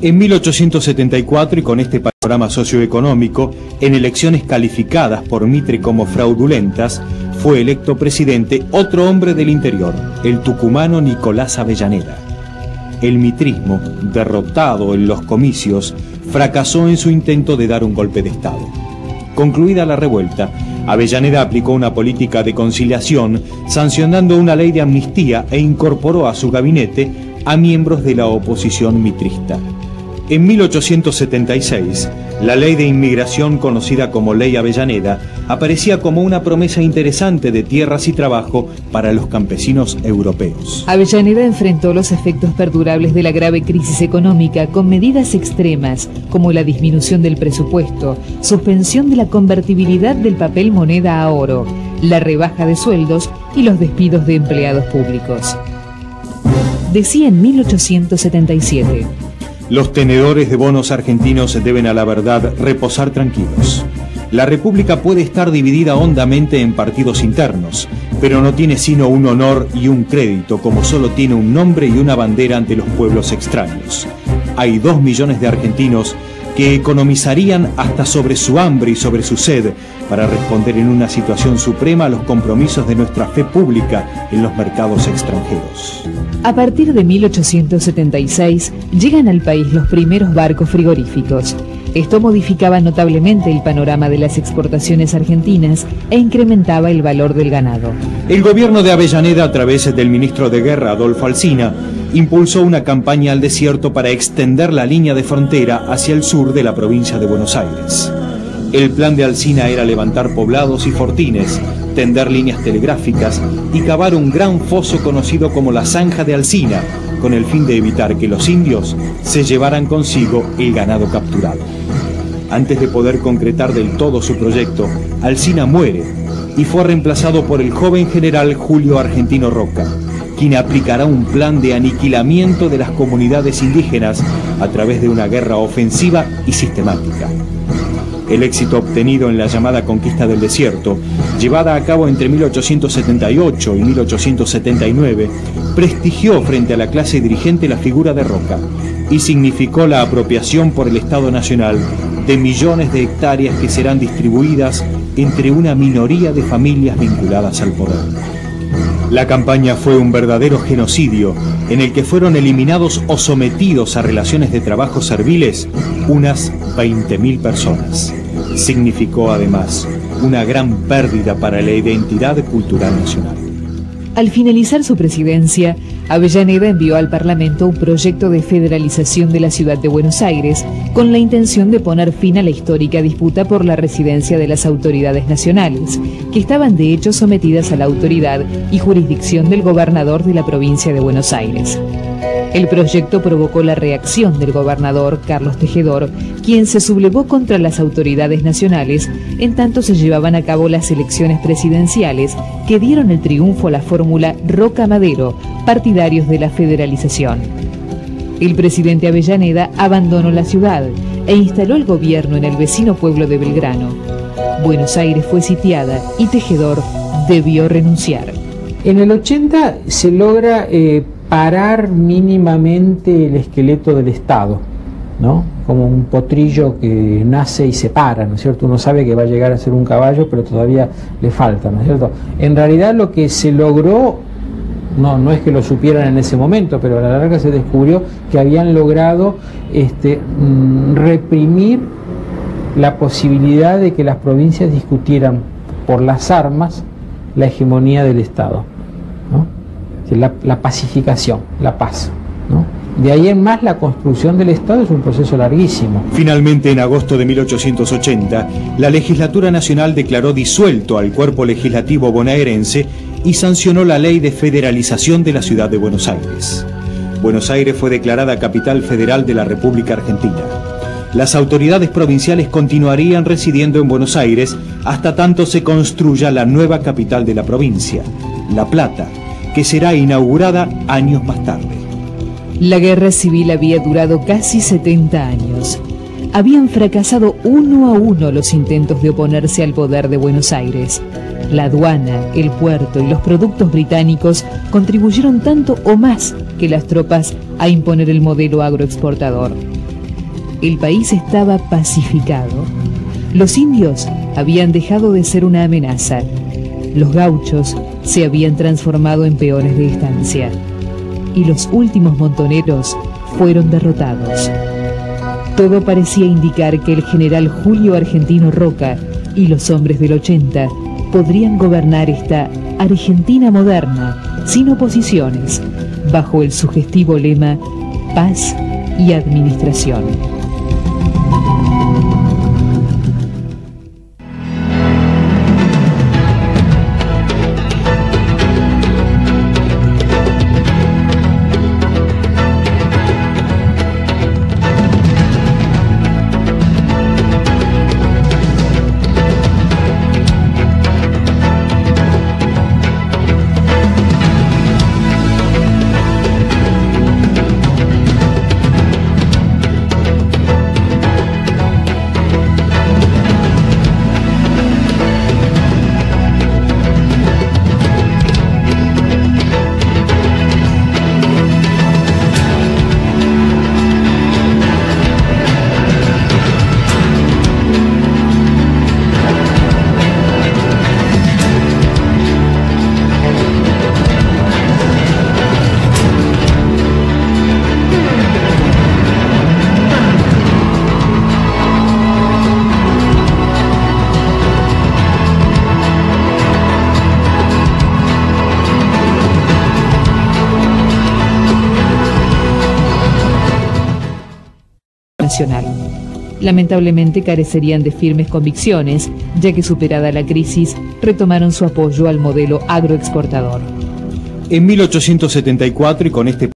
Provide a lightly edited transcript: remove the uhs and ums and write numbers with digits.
En 1874, y con este panorama socioeconómico, en elecciones calificadas por Mitre como fraudulentas, fue electo presidente otro hombre del interior, el tucumano Nicolás Avellaneda. El mitrismo, derrotado en los comicios, fracasó en su intento de dar un golpe de Estado. Concluida la revuelta, Avellaneda aplicó una política de conciliación, sancionando una ley de amnistía e incorporó a su gabinete a miembros de la oposición mitrista. En 1876, la ley de inmigración conocida como Ley Avellaneda aparecía como una promesa interesante de tierras y trabajo para los campesinos europeos. Avellaneda enfrentó los efectos perdurables de la grave crisis económica con medidas extremas como la disminución del presupuesto, suspensión de la convertibilidad del papel moneda a oro, la rebaja de sueldos y los despidos de empleados públicos. Decía en 1877: los tenedores de bonos argentinos deben a la verdad reposar tranquilos. La República puede estar dividida hondamente en partidos internos, pero no tiene sino un honor y un crédito, como solo tiene un nombre y una bandera ante los pueblos extraños. Hay 2 millones de argentinos que economizarían hasta sobre su hambre y sobre su sed para responder en una situación suprema a los compromisos de nuestra fe pública en los mercados extranjeros. A partir de 1876 llegan al país los primeros barcos frigoríficos. Esto modificaba notablemente el panorama de las exportaciones argentinas e incrementaba el valor del ganado. El gobierno de Avellaneda, a través del ministro de Guerra, Adolfo Alsina, impulsó una campaña al desierto para extender la línea de frontera hacia el sur de la provincia de Buenos Aires. El plan de Alsina era levantar poblados y fortines, tender líneas telegráficas y cavar un gran foso conocido como la Zanja de Alsina, con el fin de evitar que los indios se llevaran consigo el ganado capturado. Antes de poder concretar del todo su proyecto, Alsina muere y fue reemplazado por el joven general Julio Argentino Roca, quien aplicará un plan de aniquilamiento de las comunidades indígenas a través de una guerra ofensiva y sistemática. El éxito obtenido en la llamada Conquista del Desierto, llevada a cabo entre 1878 y 1879, prestigió frente a la clase dirigente la figura de Roca y significó la apropiación por el Estado Nacional de millones de hectáreas que serán distribuidas entre una minoría de familias vinculadas al poder. La campaña fue un verdadero genocidio en el que fueron eliminados o sometidos a relaciones de trabajo serviles unas 20.000 personas. Significó además una gran pérdida para la identidad cultural nacional. Al finalizar su presidencia, Avellaneda envió al Parlamento un proyecto de federalización de la ciudad de Buenos Aires con la intención de poner fin a la histórica disputa por la residencia de las autoridades nacionales, que estaban de hecho sometidas a la autoridad y jurisdicción del gobernador de la provincia de Buenos Aires. El proyecto provocó la reacción del gobernador Carlos Tejedor, quien se sublevó contra las autoridades nacionales en tanto se llevaban a cabo las elecciones presidenciales que dieron el triunfo a la fórmula Roca-Madero, partidarios de la federalización. El presidente Avellaneda abandonó la ciudad e instaló el gobierno en el vecino pueblo de Belgrano. Buenos Aires fue sitiada y Tejedor debió renunciar. En el 80 se logra parar mínimamente el esqueleto del Estado, ¿no? Como un potrillo que nace y se para, ¿no es cierto? Uno sabe que va a llegar a ser un caballo, pero todavía le falta, ¿no es cierto? En realidad lo que se logró, no es que lo supieran en ese momento, pero a la larga se descubrió que habían logrado reprimir la posibilidad de que las provincias discutieran por las armas la hegemonía del Estado, ¿no? La pacificación, la paz, ¿no? De ahí en más la construcción del Estado es un proceso larguísimo. Finalmente, en agosto de 1880, la Legislatura Nacional declaró disuelto al cuerpo legislativo bonaerense y sancionó la ley de federalización de la ciudad de Buenos Aires. Buenos Aires fue declarada capital federal de la República Argentina. Las autoridades provinciales continuarían residiendo en Buenos Aires hasta tanto se construya la nueva capital de la provincia, La Plata, que será inaugurada años más tarde. La guerra civil había durado casi 70 años. Habían fracasado uno a uno los intentos de oponerse al poder de Buenos Aires. La aduana, el puerto y los productos británicos contribuyeron tanto o más que las tropas a imponer el modelo agroexportador. el país estaba pacificado. Los indios habían dejado de ser una amenaza. Los gauchos se habían transformado en peones de estancia. Y los últimos montoneros fueron derrotados. Todo parecía indicar que el general Julio Argentino Roca y los hombres del 80 podrían gobernar esta Argentina moderna, sin oposiciones, bajo el sugestivo lema Paz y Administración. Nacional. Lamentablemente carecerían de firmes convicciones, ya que superada la crisis, retomaron su apoyo al modelo agroexportador. En 1874, y con este